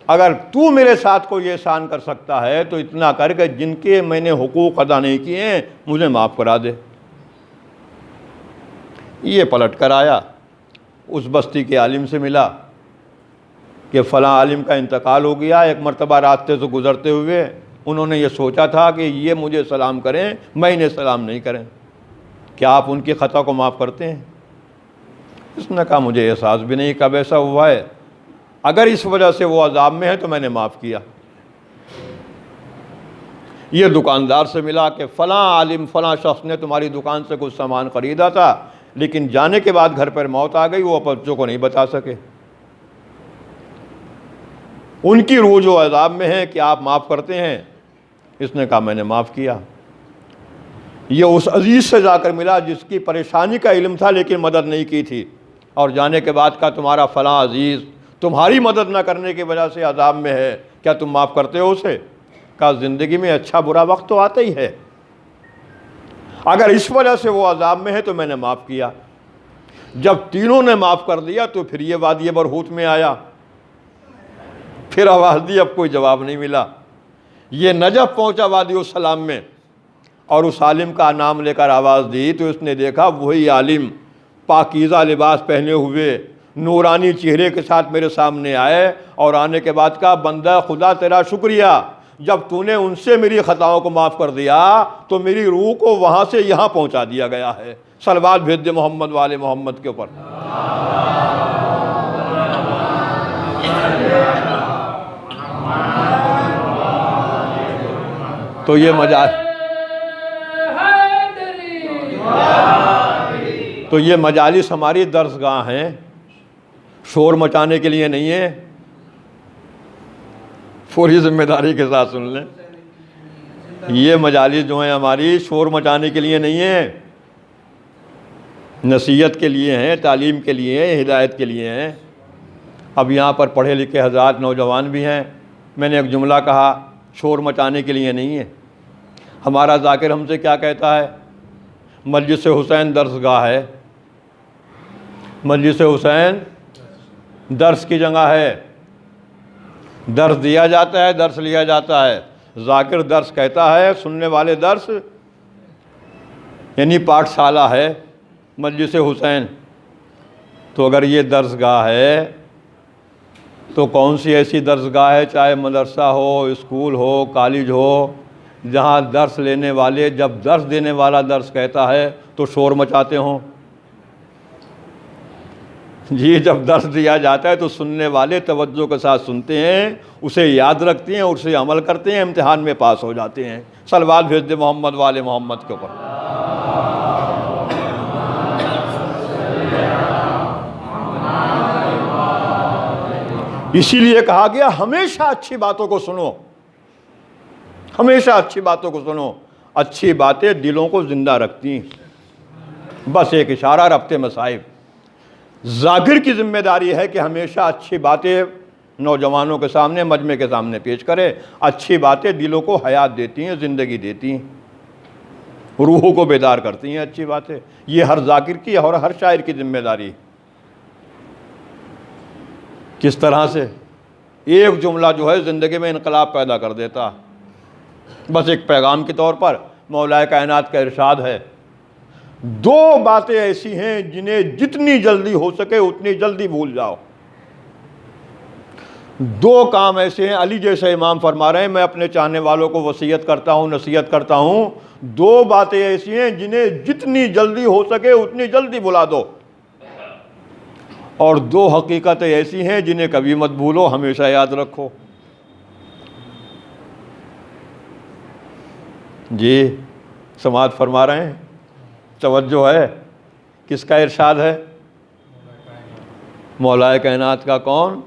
अगर तू मेरे साथ कोई एहसान कर सकता है तो इतना कर के जिनके मैंने हुकूक अदा नहीं किए हैं मुझे माफ़ करा दे। ये पलट कर आया, उस बस्ती के आलिम से मिला कि फ़लाँ आलिम का इंतकाल हो गया। एक मरतबा रास्ते से गुज़रते हुए उन्होंने ये सोचा था कि ये मुझे सलाम करें, मैं इन्हें सलाम नहीं करें, क्या आप उनकी ख़ता को माफ़ करते हैं? उसने कहा मुझे एहसास भी नहीं कब ऐसा हुआ है, अगर इस वजह से वो अज़ाब में है तो मैंने माफ़ किया। ये दुकानदार से मिला कि फ़लाँ आलिम फ़लाँ शख्स ने तुम्हारी दुकान से कुछ सामान ख़रीदा था, लेकिन जाने के बाद घर पर मौत आ गई, वो बच्चों को नहीं बता सके, उनकी रूह जो अज़ाब में है, कि आप माफ़ करते हैं? इसने कहा मैंने माफ़ किया। ये उस अजीज़ से जाकर मिला जिसकी परेशानी का इल्म था लेकिन मदद नहीं की थी, और जाने के बाद का तुम्हारा फ़लाँ अजीज़ तुम्हारी मदद न करने की वजह से अज़ाब में है, क्या तुम माफ़ करते हो उसे? कहा ज़िंदगी में अच्छा बुरा वक्त तो आता ही है, अगर इस वजह से वो अज़ाब में है तो मैंने माफ़ किया। जब तीनों ने माफ़ कर दिया तो फिर ये वादी बरहूत में आया, फिर आवाज़ दी, अब कोई जवाब नहीं मिला। ये नजफ़ पहुँचा वादी उस सलाम में, और उस आलिम का नाम लेकर आवाज़ दी तो उसने देखा वही आलिम पाकीज़ा लिबास पहने हुए नूरानी चेहरे के साथ मेरे सामने आए, और आने के बाद कहा बंदा खुदा तेरा शुक्रिया, जब तूने उनसे मेरी खताओं को माफ़ कर दिया तो मेरी रूह को वहाँ से यहाँ पहुँचा दिया गया है। सलवात भेज दे मोहम्मद वाले मोहम्मद के ऊपर। तो ये मजालिस हमारी दर्सगाह हैं, शोर मचाने के लिए नहीं है। पूरी जिम्मेदारी के साथ सुन लें, ये मजालिस जो हैं हमारी शोर मचाने के लिए नहीं है, नसीहत के लिए हैं, तालीम के लिए हैं, हिदायत के लिए हैं। अब यहाँ पर पढ़े लिखे हज़रात नौजवान भी हैं। मैंने एक जुमला कहा, शोर मचाने के लिए नहीं है। हमारा ज़ाकिर हमसे क्या कहता है, मजलिस हुसैन दर्सगाह है, मजलिस हुसैन दर्स की जगह है, दर्स दिया जाता है, दर्स लिया जाता है। ज़ाकिर दर्स कहता है, सुनने वाले दर्स, यानी पाठशाला है मजलिस हुसैन। तो अगर ये दर्सगाह है तो कौन सी ऐसी दर्सगाह है, चाहे मदरसा हो, स्कूल हो, कॉलेज हो, जहाँ दर्स लेने वाले, जब दर्स देने वाला दर्स कहता है तो शोर मचाते हों? जी, जब दर्स दिया जाता है तो सुनने वाले तवज्जो के साथ सुनते हैं, उसे याद रखते हैं, उसे अमल करते हैं, इम्तिहान में पास हो जाते हैं। सलवात भेज दे मोहम्मद वाले मोहम्मद के ऊपर। इसीलिए कहा गया हमेशा अच्छी बातों को सुनो, हमेशा अच्छी बातों को सुनो। अच्छी बातें दिलों को जिंदा रखती हैं। बस एक इशारा, रब्ते मसाइब। ज़ाकिर की जिम्मेदारी है कि हमेशा अच्छी बातें नौजवानों के सामने, मजमे के सामने पेश करे। अच्छी बातें दिलों को हयात देती हैं, ज़िंदगी देती हैं, रूहों को बेदार करती हैं अच्छी बातें। ये हर ज़ाकिर की और हर शायर की जिम्मेदारी। किस तरह से एक जुमला जो है ज़िंदगी में इनकलाब पैदा कर देता। बस एक पैगाम के तौर पर मौलाए कायनात का इरशाद है, दो बातें ऐसी हैं जिन्हें जितनी जल्दी हो सके उतनी जल्दी भूल जाओ। दो काम ऐसे हैं, अली जैसे इमाम फरमा रहे हैं, मैं अपने चाहने वालों को वसीयत करता हूँ, नसीहत करता हूँ, दो बातें ऐसी हैं जिन्हें जितनी जल्दी हो सके उतनी जल्दी भुला दो, और दो हकीकतें ऐसी हैं जिन्हें कभी मत भूलो, हमेशा याद रखो। जी, समाज फरमा रहे हैं, तवज्जो है। किसका इरशाद है? मौलाए कायनात का। कौन?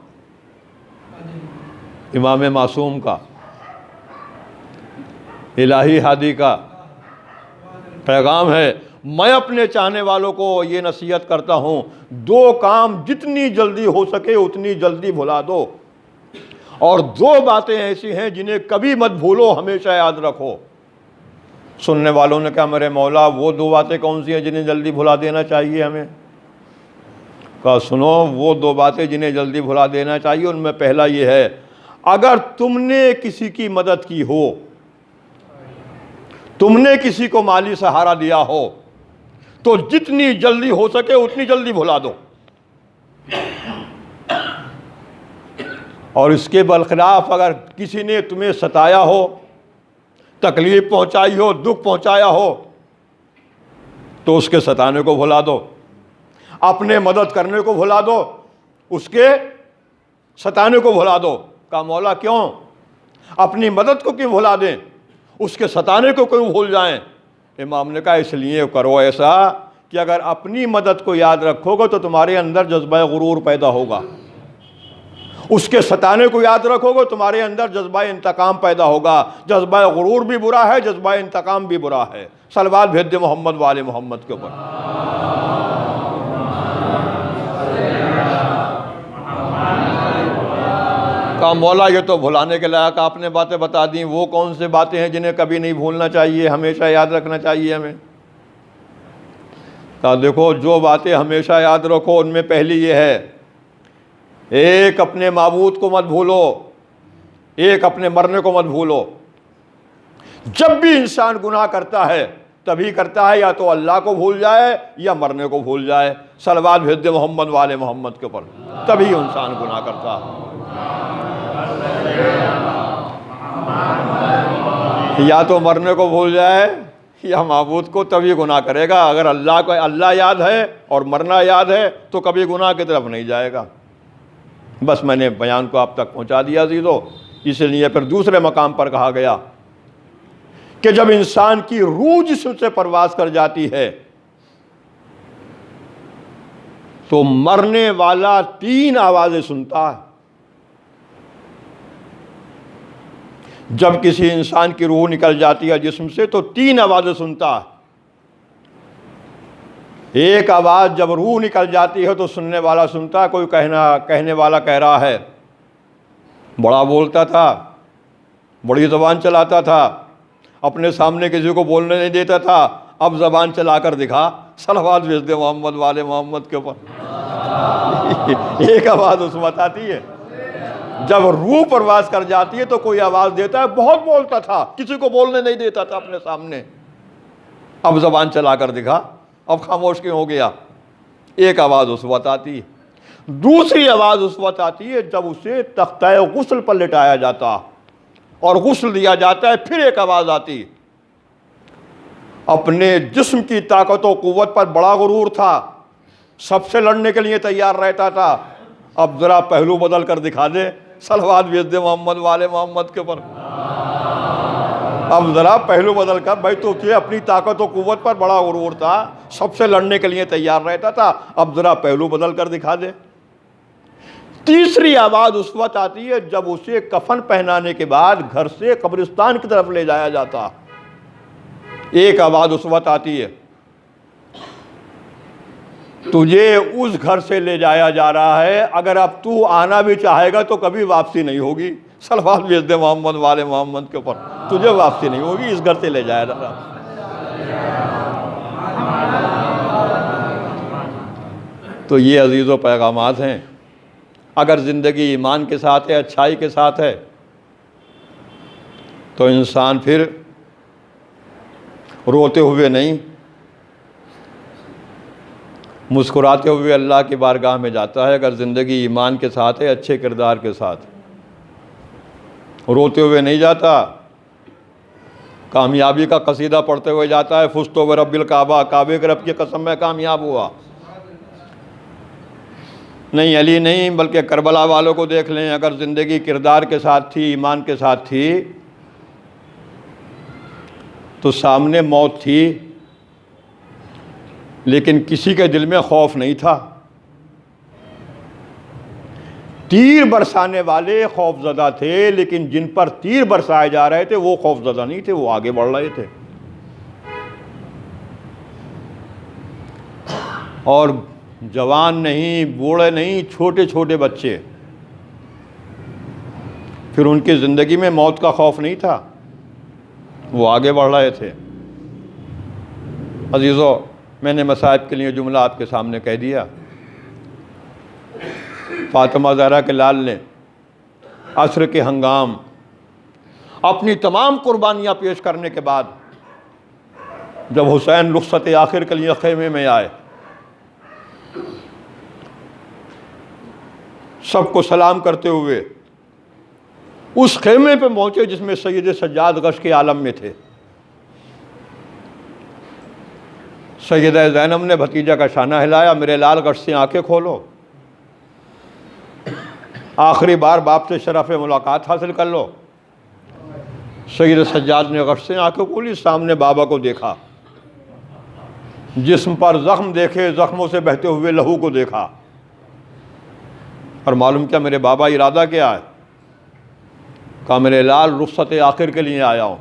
इमाम मासूम का, इलाही हादी का पैगाम है। मैं अपने चाहने वालों को ये नसीहत करता हूँ, दो काम जितनी जल्दी हो सके उतनी जल्दी भुला दो, और दो बातें ऐसी हैं जिन्हें कभी मत भूलो, हमेशा याद रखो। सुनने वालों ने कहा, मेरे मौला वो दो बातें कौन सी हैं जिन्हें जल्दी भुला देना चाहिए हमें? कहा, सुनो, वो दो बातें जिन्हें जल्दी भुला देना चाहिए, उनमें पहला ये है, अगर तुमने किसी की मदद की हो, तुमने किसी को माली सहारा दिया हो, तो जितनी जल्दी हो सके उतनी जल्दी भुला दो। और इसके बरखिलाफ अगर किसी ने तुम्हें सताया हो, तकलीफ पहुंचाई हो, दुख पहुंचाया हो, तो उसके सताने को भुला दो, अपने मदद करने को भुला दो, उसके सताने को भुला दो। कहा, मौला क्यों? अपनी मदद को क्यों भुला दें, उसके सताने को क्यों भूल जाएं? इमाम ने कहा, इसलिए करो ऐसा कि अगर अपनी मदद को याद रखोगे तो तुम्हारे अंदर जज्बा गुरूर पैदा होगा, उसके सताने को याद रखोगे तुम्हारे अंदर जज्बा इंतकाम पैदा होगा। जज्बा गुरूर भी बुरा है, जज्बा इंतकाम भी बुरा है। सलवात भेज दे मोहम्मद वाले मोहम्मद के ऊपर। कहा, मौला ये तो भुलाने के लायक आपने बातें बता दी, वो कौन से बातें हैं जिन्हें कभी नहीं भूलना चाहिए, हमेशा याद रखना चाहिए हमें? कहा, देखो, जो बातें हमेशा याद रखो उनमें पहली ये है, एक अपने माबूद को मत भूलो, एक अपने मरने को मत भूलो। जब भी इंसान गुनाह करता है तभी करता है या तो अल्लाह को भूल जाए या मरने को भूल जाए। सलवात भेज दे मोहम्मद वाले मोहम्मद के ऊपर। तभी इंसान गुनाह करता है। या तो मरने को भूल जाए या माबूद को, तभी गुनाह करेगा। अगर अल्लाह को अल्लाह याद है और मरना याद है तो कभी गुनाह की तरफ नहीं जाएगा। बस मैंने बयान को आप तक पहुंचा दिया अज़ीज़ों। इसलिए फिर दूसरे मकाम पर कहा गया कि जब इंसान की रूह जिस्म से परवास कर जाती है तो मरने वाला 3 आवाज़ें सुनता है। जब किसी इंसान की रूह निकल जाती है जिस्म से तो 3 आवाज़ें सुनता है। एक आवाज़ जब रूह निकल जाती है तो सुनने वाला सुनता है, कोई कहने वाला कह रहा है, बड़ा बोलता था, बड़ी ज़बान चलाता था, अपने सामने किसी को बोलने नहीं देता था, अब ज़बान चलाकर दिखा, सलवात भेज दे मोहम्मद वाले मोहम्मद के ऊपर। एक आवाज़ उस वक्त आती है जब रूह प्रवास कर जाती है तो कोई आवाज़ देता है, बहुत बोलता था, किसी को बोलने नहीं देता था अपने सामने, अब ज़बान चलाकर दिखा, अब खामोश क्यों हो गया। एक आवाज़ उस वक्त आती है। दूसरी आवाज़ उस वक्त आती है जब उसे तख्ता गुस्ल पर लिटाया जाता और गुस्ल दिया जाता है। फिर एक आवाज़ आती, अपने जिस्म की ताकत और क़ुव्वत पर बड़ा गुरूर था, सबसे लड़ने के लिए तैयार रहता था, अब ज़रा पहलू बदल कर दिखा दे, सलवात भेज दे मोहम्मद वाले मोहम्मद के ऊपर। अब ज़रा पहलू बदल कर, भाई तो क्या अपनी ताकत और क़ुव्वत पर बड़ा गुरूर था, सबसे लड़ने के लिए तैयार रहता था, अब ज़रा पहलू बदल कर दिखा दे। तीसरी आवाज़ उस वक्त आती है जब उसे कफन पहनाने के बाद घर से कब्रिस्तान की तरफ ले जाया जाता। एक आवाज़ उस वक्त आती है, तुझे उस घर से ले जाया जा रहा है, अगर अब तू आना भी चाहेगा तो कभी वापसी नहीं होगी, सलवात भेज दे मोहम्मद वाले मोहम्मद के ऊपर, तुझे वापसी नहीं होगी, इस घर से ले जाया जा रहा। तो ये अजीज़ों पैगामात हैं। अगर ज़िंदगी ईमान के साथ है, अच्छाई के साथ है, तो इंसान फिर रोते हुए नहीं, मुस्कुराते हुए अल्लाह की बारगाह में जाता है। अगर ज़िंदगी ईमान के साथ है, अच्छे किरदार के साथ, रोते हुए नहीं जाता, कामयाबी का कसीदा पढ़ते हुए जाता है, फुज़्तु बिरब्बिल काबा, काबे के रब की कसम में कामयाब हुआ। नहीं, अली नहीं, बल्कि करबला वालों को देख लें। अगर ज़िंदगी किरदार के साथ थी, ईमान के साथ थी, तो सामने मौत थी, लेकिन किसी के दिल में खौफ नहीं था। तीर बरसाने वाले खौफज़दा थे, लेकिन जिन पर तीर बरसाए जा रहे थे वो खौफज़दा नहीं थे, वो आगे बढ़ रहे थे। और जवान नहीं, बूढ़े नहीं, छोटे छोटे बच्चे, फिर उनकी ज़िंदगी में मौत का खौफ नहीं था, वो आगे बढ़ रहे थे। अजीज़ों, मैंने मसाइब के लिए जुमला आपके सामने कह दिया। फातिमा ज़हरा के लाल ने असर के हंगाम अपनी तमाम कुर्बानियाँ पेश करने के बाद जब हुसैन रुख़्सत आखिर के लिए ख़ैमे में आए, सबको सलाम करते हुए उस ख़ैमे पे पहुँचे जिसमें सैयद सज्जाद गश के आलम में थे। सैयदा ज़ैनब ने भतीजा का शाना हिलाया, मेरे लाल गश से आंखें खोलो, आखिरी बार बाप से शरफ़ मुलाकात हासिल कर लो। सैयद सज्जाद ने गश से आंखें खोली, सामने बाबा को देखा, जिस्म पर ज़ख्म देखे, ज़ख्मों से बहते हुए लहू को देखा, और मालूम क्या मेरे बाबा इरादा क्या है? कहा मेरे लाल रुख़्सत आखिर के लिए आया हूँ,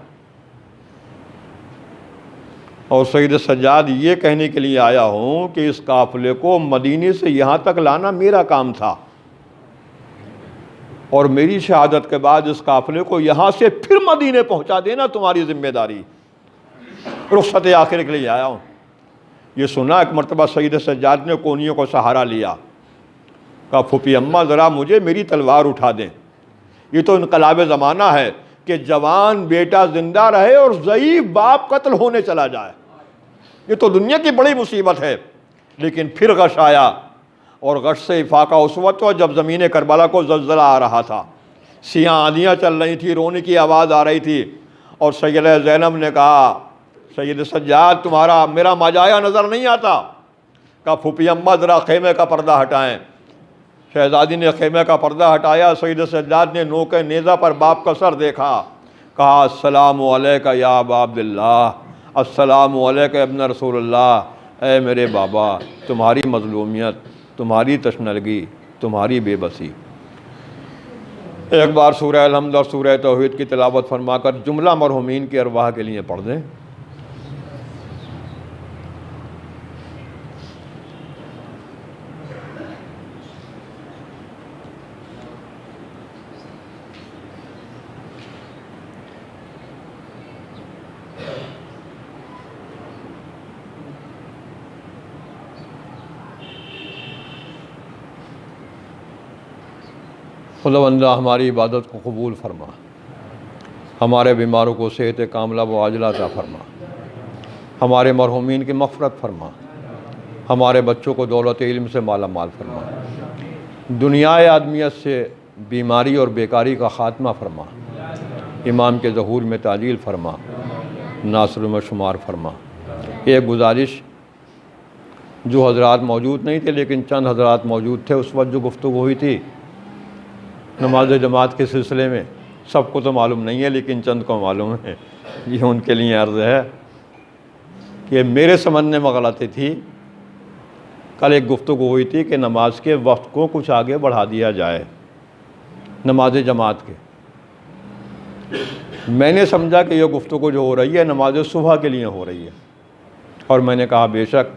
और सैयद सज्जाद ये कहने के लिए आया हूँ कि इस काफ़िले को मदीने से यहाँ तक लाना मेरा काम था, और मेरी शहादत के बाद इस काफ़िले को यहाँ से फिर मदीने पहुँचा देना तुम्हारी ज़िम्मेदारी। रुख़्सत आखिर के लिए आया हूँ। ये सुना एक मरतबा सैयद सज्जाद ने कोनियों को सहारा लिया, कहा फूफी अम्मा ज़रा मुझे मेरी तलवार उठा दें। ये तो इनकलाब ज़माना है कि जवान बेटा ज़िंदा रहे और ज़ईफ़ बाप कत्ल होने चला जाए, ये तो दुनिया की बड़ी मुसीबत है। लेकिन फिर गश आया, और गश से इफाका उस वक्त हुआ जब ज़मीन करबला को ज़लज़ला आ रहा था। सियाह आंधियाँ चल रही थी, रोने की आवाज़ आ रही थी। और सैयदा ज़ैनब ने कहा, सैयद सज्जाद तुम्हारा मेरा मजाया नज़र नहीं आता। कहा फूफी अम्मा ज़रा खेमे का पर्दा हटाएं। शहज़ादी ने खेमे का पर्दा हटाया। सैयद सज्जाद ने नोके नेज़ा पर बाप का सर देखा। कहा अस्सलामु अलैका या अबा अब्दुल्लाह, अस्सलामु अलैका इब्न रसूलुल्लाह। ए मेरे बाबा, तुम्हारी मज़लूमियत, तुम्हारी तशनगी, तुम्हारी बेबसी। एक बार सूरह अल-हम्द और सूरह तौहीद की तिलावत फरमाकर जुमला मरहूमीन की अरवाह के लिए पढ़ दें। खुदावंदा हमारी इबादत को कबूल फरमा, हमारे बीमारों को सेहत कामला व आजला अता फरमा, हमारे मरहूमीन की मग़फ़िरत फरमा, हमारे बच्चों को दौलत इल्म से माला माल फरमा, दुनियाए आदमियत से बीमारी और बेकारी का ख़ात्मा फरमा, इमाम के ज़हूर में ताजील फरमा, नासर में शुमार फरमा। एक गुजारिश, जो हज़रात मौजूद नहीं थे लेकिन चंद हज़रात मौजूद थे उस वक्त जो गुफ्तगू हुई थी नमाज जमात के सिलसिले में, सबको तो मालूम नहीं है लेकिन चंद को मालूम है। ये उनके लिए अर्ज़ है कि मेरे समझने में गलती थी। कल एक गुफ्तगू हुई थी कि नमाज के वक्त को कुछ आगे बढ़ा दिया जाए, नमाज जमात के। मैंने समझा कि यह गुफ्तगू जो हो रही है नमाज सुबह के लिए हो रही है, और मैंने कहा बेशक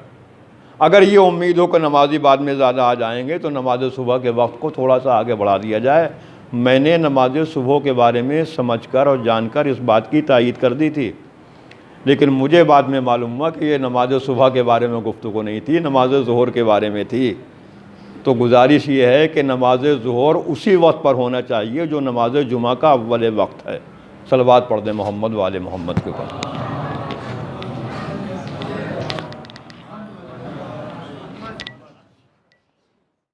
अगर ये उम्मीद हो कि नमाजी बाद में ज़्यादा आ जाएंगे तो नमाज सुबह के वक्त को थोड़ा सा आगे बढ़ा दिया जाए। मैंने नमाज सुबह के बारे में समझकर और जानकर इस बात की तायीद कर दी थी, लेकिन मुझे बाद में मालूम हुआ कि ये नमाज सुबह के बारे में गुफ्तगू नहीं थी, नमाज ज़ोहर के बारे में थी। तो गुजारिश ये है कि नमाज ज़ोहर उसी वक्त पर होना चाहिए जो नमाज जुमा का अव्वल वक्त है। सलवात पढ़ दें मोहम्मद वाले मोहम्मद के ऊपर।